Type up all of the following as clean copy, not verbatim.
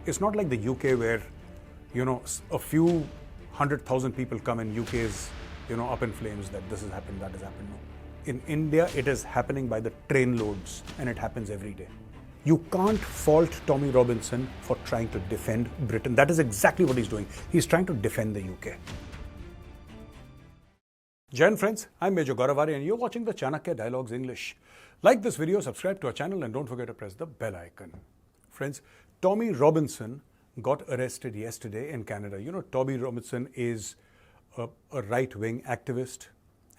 It's not like the UK where, a few 100,000 people come and UK is, up in flames that this has happened, that has happened. No. In India, it is happening by the train loads and it happens every day. You can't fault Tommy Robinson for trying to defend Britain. That is exactly what he's doing. He's trying to defend the UK. Jai Hind friends, I'm Major Gaurav Arya and you're watching the Chanakya Dialogues English. Like this video, subscribe to our channel and don't forget to press the bell icon. Friends, Tommy Robinson got arrested yesterday in Canada. Tommy Robinson is a right-wing activist,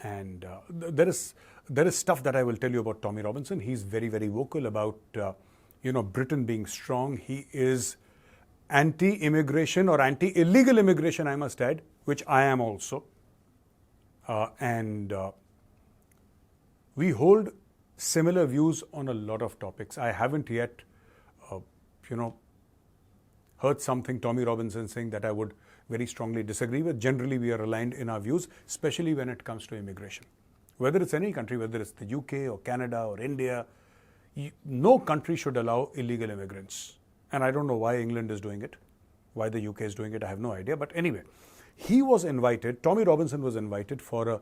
and there is stuff that I will tell you about Tommy Robinson. He's very, very vocal about Britain being strong. He is anti-immigration or anti-illegal immigration, I must add, which I am also. And we hold similar views on a lot of topics. I haven't yet, heard something Tommy Robinson saying that I would very strongly disagree with. Generally, we are aligned in our views, especially when it comes to immigration. Whether it's any country, whether it's the UK or Canada or India, no country should allow illegal immigrants. And I don't know why England is doing it, why the UK is doing it, I have no idea. But anyway, he was invited, Tommy Robinson was invited for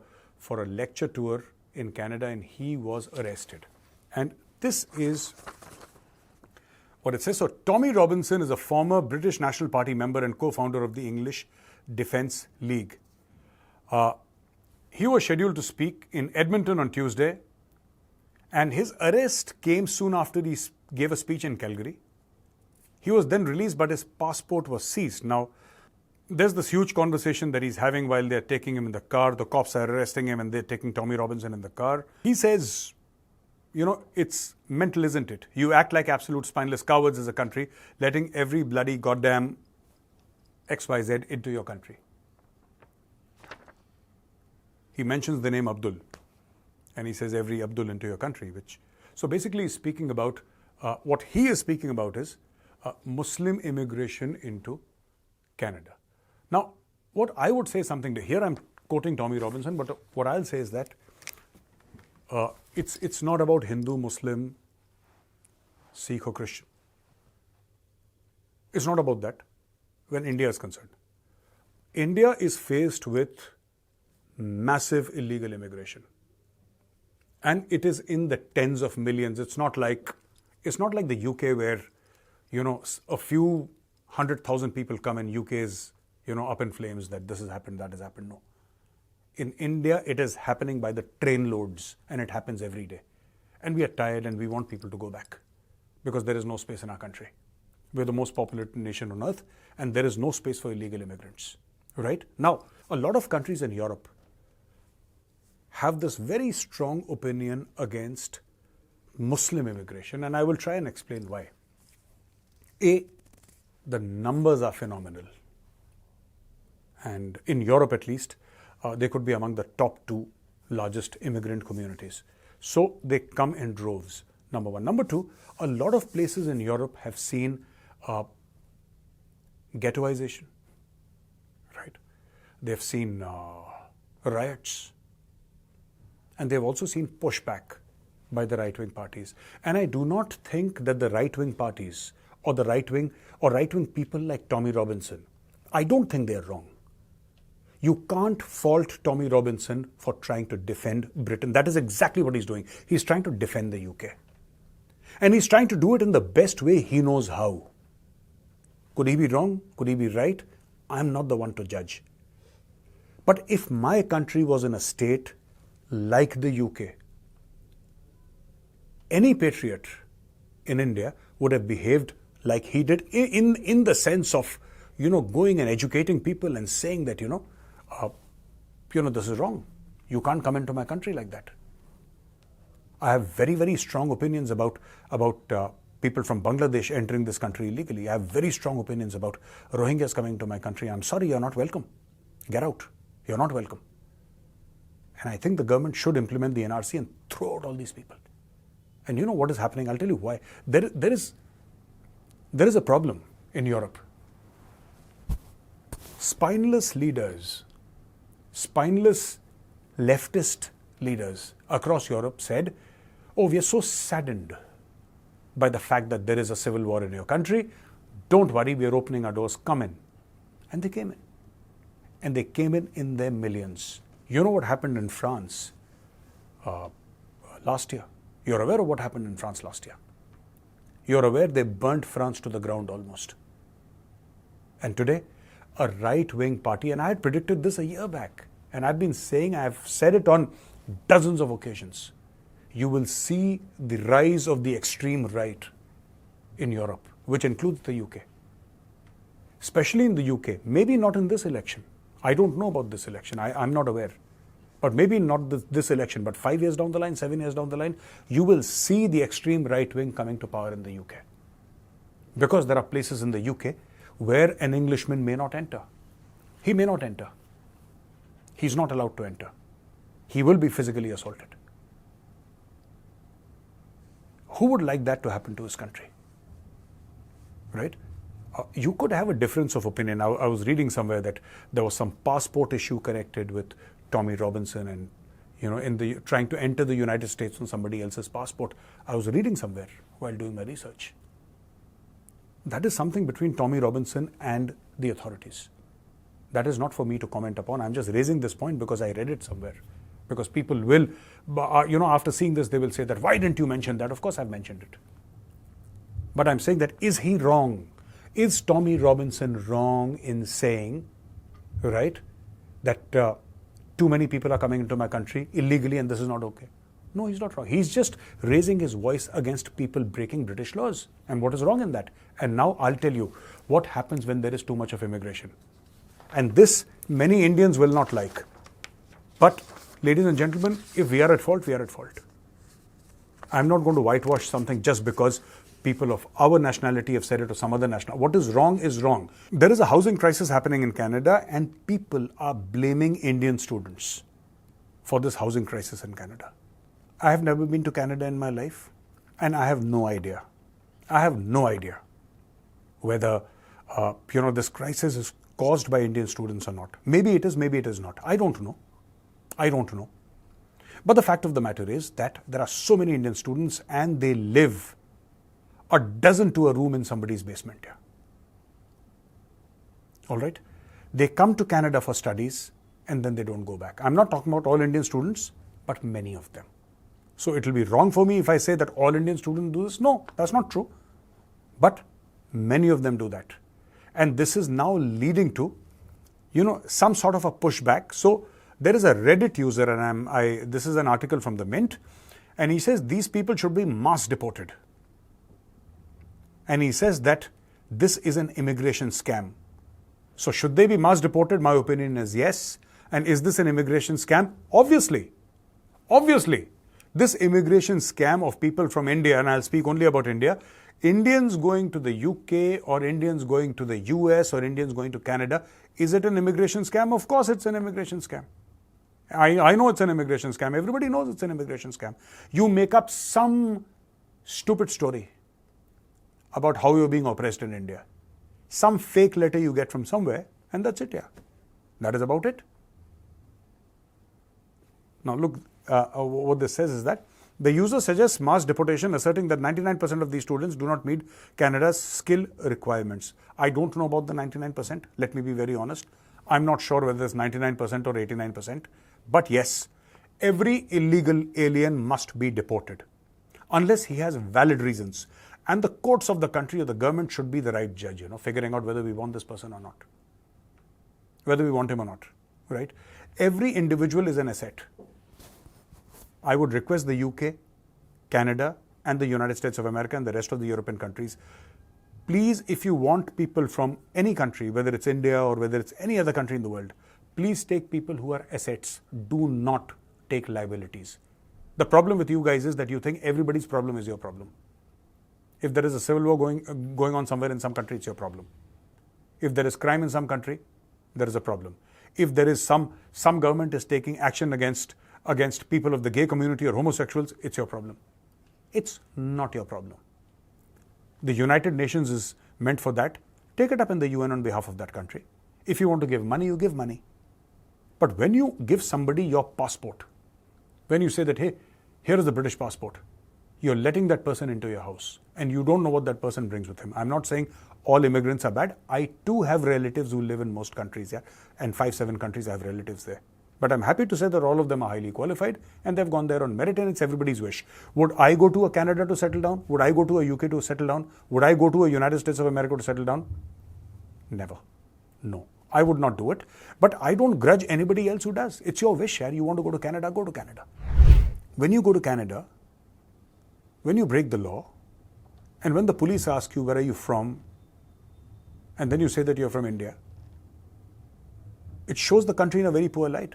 a lecture tour in Canada, and he was arrested. And this is what it says. So Tommy Robinson is a former British National Party member and co-founder of the English Defence League. He was scheduled to speak in Edmonton on Tuesday, and his arrest came soon after he gave a speech in Calgary. He was then released, but his passport was seized. Now, there's this huge conversation that he's having while they're taking him in the car. The cops are arresting him and they're taking Tommy Robinson in the car. He says, it's mental, isn't it? You act like absolute spineless cowards as a country, letting every bloody goddamn XYZ into your country. He mentions the name Abdul, and he says every Abdul into your country, so basically he's speaking about, what he is speaking about is Muslim immigration into Canada. Now, what I would say something to, here I'm quoting Tommy Robinson, but what I'll say is that it's not about Hindu, Muslim, Sikh or Christian. It's not about that when India is concerned. India is faced with massive illegal immigration. And it is in the tens of millions. It's not like the UK where, a few 100,000 people come and UK is, up in flames that this has happened, that has happened. No. In India, it is happening by the train loads and it happens every day. And we are tired and we want people to go back because there is no space in our country. We're the most populated nation on earth and there is no space for illegal immigrants, right? Now, a lot of countries in Europe have this very strong opinion against Muslim immigration, and I will try and explain why. A, the numbers are phenomenal. And in Europe at least, they could be among the top 2 largest immigrant communities. So they come in droves, number one. Number two, a lot of places in Europe have seen ghettoization, right? They've seen riots, and they've also seen pushback by the right-wing parties. And I do not think that the right-wing parties or the right-wing people like Tommy Robinson, I don't think they're wrong. You can't fault Tommy Robinson for trying to defend Britain. That is exactly what he's doing. He's trying to defend the UK. And he's trying to do it in the best way he knows how. Could he be wrong? Could he be right? I'm not the one to judge. But if my country was in a state like the UK, any patriot in India would have behaved like he did in the sense of, going and educating people and saying that, this is wrong. You can't come into my country like that. I have very, very strong opinions about people from Bangladesh entering this country illegally. I have very strong opinions about Rohingyas coming to my country. I'm sorry, you're not welcome. Get out. You're not welcome. And I think the government should implement the NRC and throw out all these people. And you know what is happening? I'll tell you why. There is a problem in Europe. Spineless leaders, spineless leftist leaders across Europe said, oh, we are so saddened by the fact that there is a civil war in your country. don't worry, we are opening our doors, come in. And they came in. And they came in their millions. You know what happened in France last year? You're aware of what happened in France last year? You're aware they burnt France to the ground almost. And today, a right-wing party, and I had predicted this a year back, and I've said it on dozens of occasions. You will see the rise of the extreme right in Europe, which includes the UK. Especially in the UK, maybe not in this election. I don't know about this election, I'm not aware. But maybe not this election, but 5 years down the line, 7 years down the line, you will see the extreme right wing coming to power in the UK. Because there are places in the UK where an Englishman may not enter. He may not enter. He's not allowed to enter. He will be physically assaulted. Who would like that to happen to his country? Right? You could have a difference of opinion. I was reading somewhere that there was some passport issue connected with Tommy Robinson and, trying to enter the United States on somebody else's passport. I was reading somewhere while doing my research. That is something between Tommy Robinson and the authorities. That is not for me to comment upon. I'm just raising this point because I read it somewhere. Because people will, after seeing this, they will say that, why didn't you mention that? Of course I've mentioned it. But I'm saying that, is he wrong? Is Tommy Robinson wrong in saying, right, that too many people are coming into my country illegally and this is not okay? No, he's not wrong. He's just raising his voice against people breaking British laws. And what is wrong in that? And now I'll tell you what happens when there is too much of immigration. And this many Indians will not like. But, ladies and gentlemen, if we are at fault, we are at fault. I'm not going to whitewash something just because people of our nationality have said it or some other national. What is wrong is wrong. There is a housing crisis happening in Canada and people are blaming Indian students for this housing crisis in Canada. I have never been to Canada in my life and I have no idea. I have no idea whether, this crisis is caused by Indian students or not. Maybe it is, maybe it is not. I don't know. I don't know. But the fact of the matter is that there are so many Indian students and they live a dozen to a room in somebody's basement here. All right? They come to Canada for studies and then they don't go back. I'm not talking about all Indian students, but many of them. So it will be wrong for me if I say that all Indian students do this. No, that's not true. But many of them do that. And this is now leading to, some sort of a pushback. So there is a Reddit user, and this is an article from the Mint, and he says these people should be mass deported. And he says that this is an immigration scam. So should they be mass deported? My opinion is yes. And is this an immigration scam? Obviously. Obviously. This immigration scam of people from India, and I'll speak only about India, Indians going to the UK or Indians going to the US or Indians going to Canada, is it an immigration scam? Of course it's an immigration scam. I know it's an immigration scam. Everybody knows it's an immigration scam. You make up some stupid story about how you're being oppressed in India. Some fake letter you get from somewhere, and that's it, yeah. That is about it. Now look, what this says is that the user suggests mass deportation, asserting that 99% of these students do not meet Canada's skill requirements. I don't know about the 99%, let me be very honest. I'm not sure whether it's 99% or 89%. But yes, every illegal alien must be deported, unless he has valid reasons. And the courts of the country or the government should be the right judge, figuring out whether we want this person or not. Whether we want him or not, right? Every individual is an asset. I would request the UK, Canada, and the United States of America and the rest of the European countries, please, if you want people from any country, whether it's India or whether it's any other country in the world, please take people who are assets. Do not take liabilities. The problem with you guys is that you think everybody's problem is your problem. If there is a civil war going on somewhere in some country, it's your problem. If there is crime in some country, there is a problem. If there is some government is taking action against people of the gay community or homosexuals, it's your problem. It's not your problem. The United Nations is meant for that. Take it up in the UN on behalf of that country. If you want to give money, you give money. But when you give somebody your passport, when you say that, hey, here is the British passport, You're letting that person into your house and you don't know what that person brings with him. I'm not saying all immigrants are bad. I too have relatives who live in most countries, yeah, and 5-7 countries I have relatives there. But I'm happy to say that all of them are highly qualified and they've gone there on merit, and it's everybody's wish. Would I go to a Canada to settle down? Would I go to a UK to settle down? Would I go to a United States of America to settle down? Never. No. I would not do it. But I don't grudge anybody else who does. It's your wish, yeah. You want to go to Canada, go to Canada. When you go to Canada, when you break the law, and when the police ask you, where are you from? And then you say that you're from India, it shows the country in a very poor light.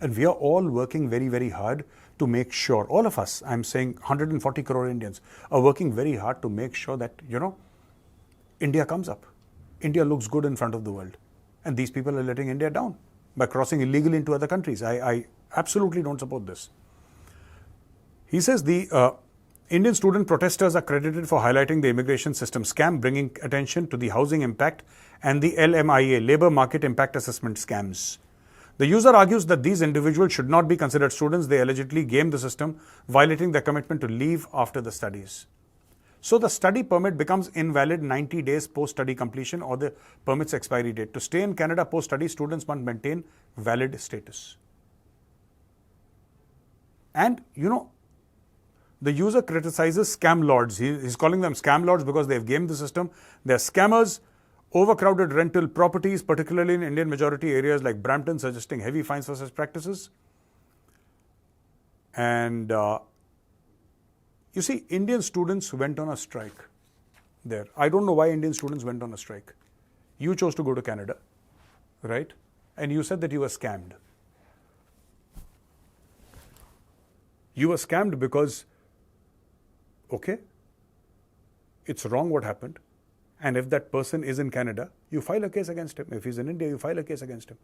And we are all working very, very hard to make sure, all of us, I'm saying 140 crore Indians, are working very hard to make sure that, India comes up. India looks good in front of the world. And these people are letting India down by crossing illegally into other countries. I absolutely don't support this. He says the Indian student protesters are credited for highlighting the immigration system scam, bringing attention to the housing impact and the LMIA, Labour Market Impact Assessment scams. The user argues that these individuals should not be considered students. They allegedly gamed the system, violating their commitment to leave after the studies. So the study permit becomes invalid 90 days post-study completion or the permit's expiry date. To stay in Canada post-study, students must maintain valid status. And, the user criticizes scam lords. He's calling them scam lords because they've gamed the system. They're scammers. Overcrowded rental properties, particularly in Indian majority areas like Brampton, suggesting heavy fines for such practices. And you see, Indian students went on a strike there. I don't know why Indian students went on a strike. You chose to go to Canada, right? And you said that you were scammed. You were scammed because, okay, it's wrong what happened. And if that person is in Canada, you file a case against him. If he's in India, you file a case against him.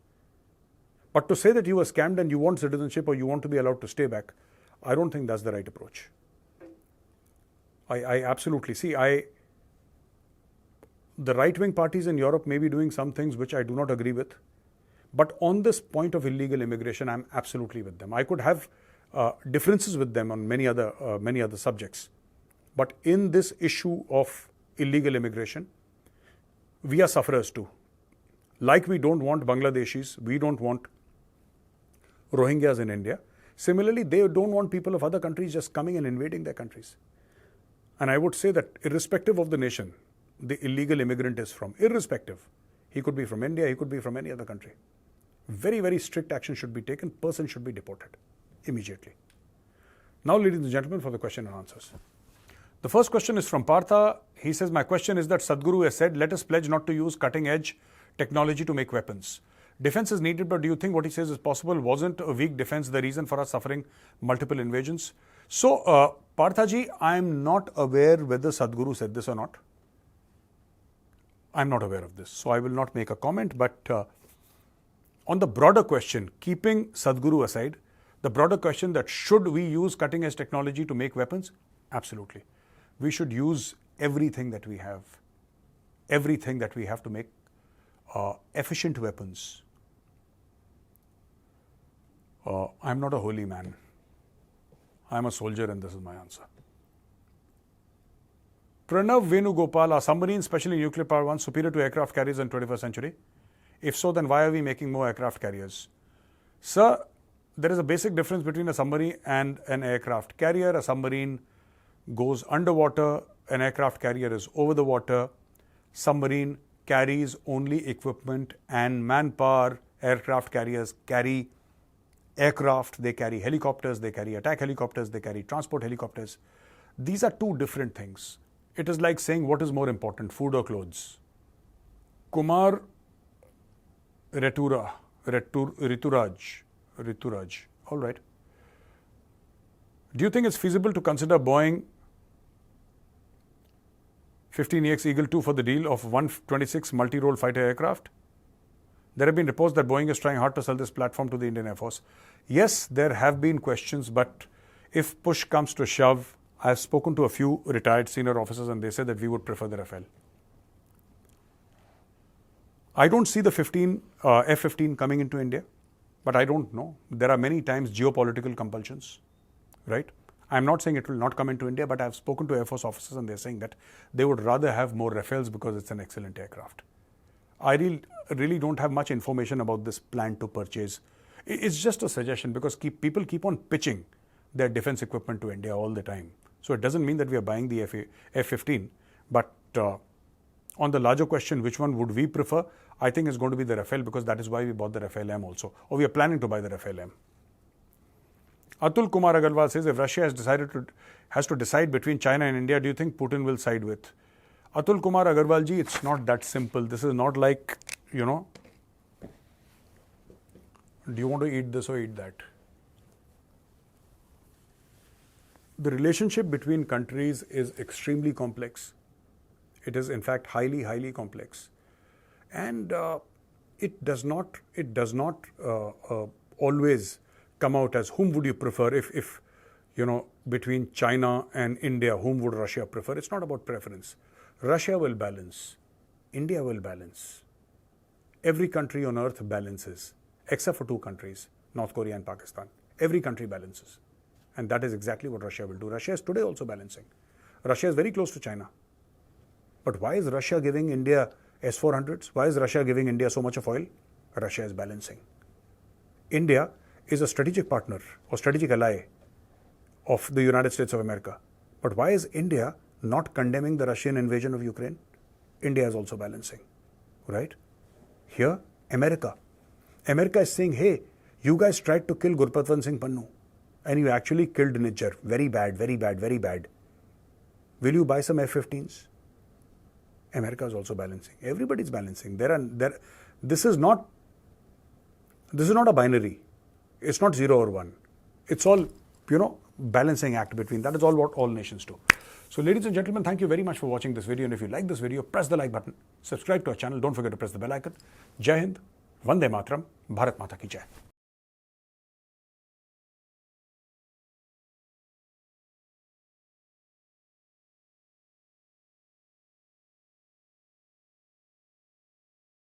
But to say that you were scammed and you want citizenship or you want to be allowed to stay back, I don't think that's the right approach. I absolutely see. The right-wing parties in Europe may be doing some things which I do not agree with. But on this point of illegal immigration, I'm absolutely with them. I could have differences with them on many other subjects. But in this issue of illegal immigration, we are sufferers too. Like we don't want Bangladeshis, we don't want Rohingyas in India. Similarly, they don't want people of other countries just coming and invading their countries. And I would say that irrespective of the nation the illegal immigrant is from, irrespective, he could be from India, he could be from any other country. Very, very strict action should be taken. Person should be deported immediately. Now, ladies and gentlemen, for the question and answers. The first question is from Partha. He says, my question is that Sadhguru has said, let us pledge not to use cutting-edge technology to make weapons. Defense is needed, but do you think what he says is possible? Wasn't a weak defense the reason for us suffering multiple invasions? So, Parthaji, I am not aware whether Sadhguru said this or not. I am not aware of this, so I will not make a comment. But on the broader question, keeping Sadhguru aside, the broader question that should we use cutting-edge technology to make weapons? Absolutely. We should use everything that we have to make efficient weapons. I'm not a holy man. I'm a soldier, and this is my answer. Pranav Venugopal, are submarines, especially nuclear power ones, superior to aircraft carriers in the 21st century? If so, then why are we making more aircraft carriers? Sir, there is a basic difference between a submarine and an aircraft carrier. A submarine goes underwater, an aircraft carrier is over the water. Submarine carries only equipment and manpower. Aircraft carriers carry aircraft, they carry helicopters, they carry attack helicopters, they carry transport helicopters. These are two different things. It is like saying what is more important, food or clothes. Kumar Rituraj, all right. Do you think it's feasible to consider Boeing 15EX Eagle 2 for the deal of 126 multi-role fighter aircraft? There have been reports that Boeing is trying hard to sell this platform to the Indian Air Force. Yes, there have been questions, but if push comes to shove, I have spoken to a few retired senior officers and they said that we would prefer the Rafale. I don't see the F-15 coming into India, but I don't know. There are many times geopolitical compulsions, right? I'm not saying it will not come into India, but I've spoken to Air Force officers and they're saying that they would rather have more Rafales because it's an excellent aircraft. I really don't have much information about this plan to purchase. It's just a suggestion because people keep on pitching their defense equipment to India all the time. So it doesn't mean that we are buying the F-15, but on the larger question, which one would we prefer? I think it's going to be the Rafale because that is why we bought the Rafale M also, or we are planning to buy the Rafale M. Atul Kumar Agarwal says, if Russia has to decide between China and India, do you think Putin will side with? Atul Kumar Agarwal ji, it's not that simple. This is not like, do you want to eat this or eat that? The relationship between countries is extremely complex. It is in fact highly, highly complex. And it does not always come out as whom would you prefer if between China and India, whom would Russia prefer? It's not about preference. Russia will balance. India will balance. Every country on earth balances, except for two countries, North Korea and Pakistan. Every country balances. And that is exactly what Russia will do. Russia is today also balancing. Russia is very close to China. But why is Russia giving India S-400s? Why is Russia giving India so much of oil? Russia is balancing. India is a strategic partner or strategic ally of the United States of America. But why is India not condemning the Russian invasion of Ukraine? India is also balancing, right? Here, America is saying, hey, you guys tried to kill Gurpatwant Singh Pannu and you actually killed Nijjar. Very bad, very bad, very bad. Will you buy some F-15s? America is also balancing. Everybody's balancing. This is not a binary. It's not 0 or 1. It's all, balancing act between. That is all what all nations do. So ladies and gentlemen, thank you very much for watching this video. And if you like this video, press the like button, subscribe to our channel. Don't forget to press the bell icon. Jai Hind, Vande Mataram, Bharat Mata Ki Jai.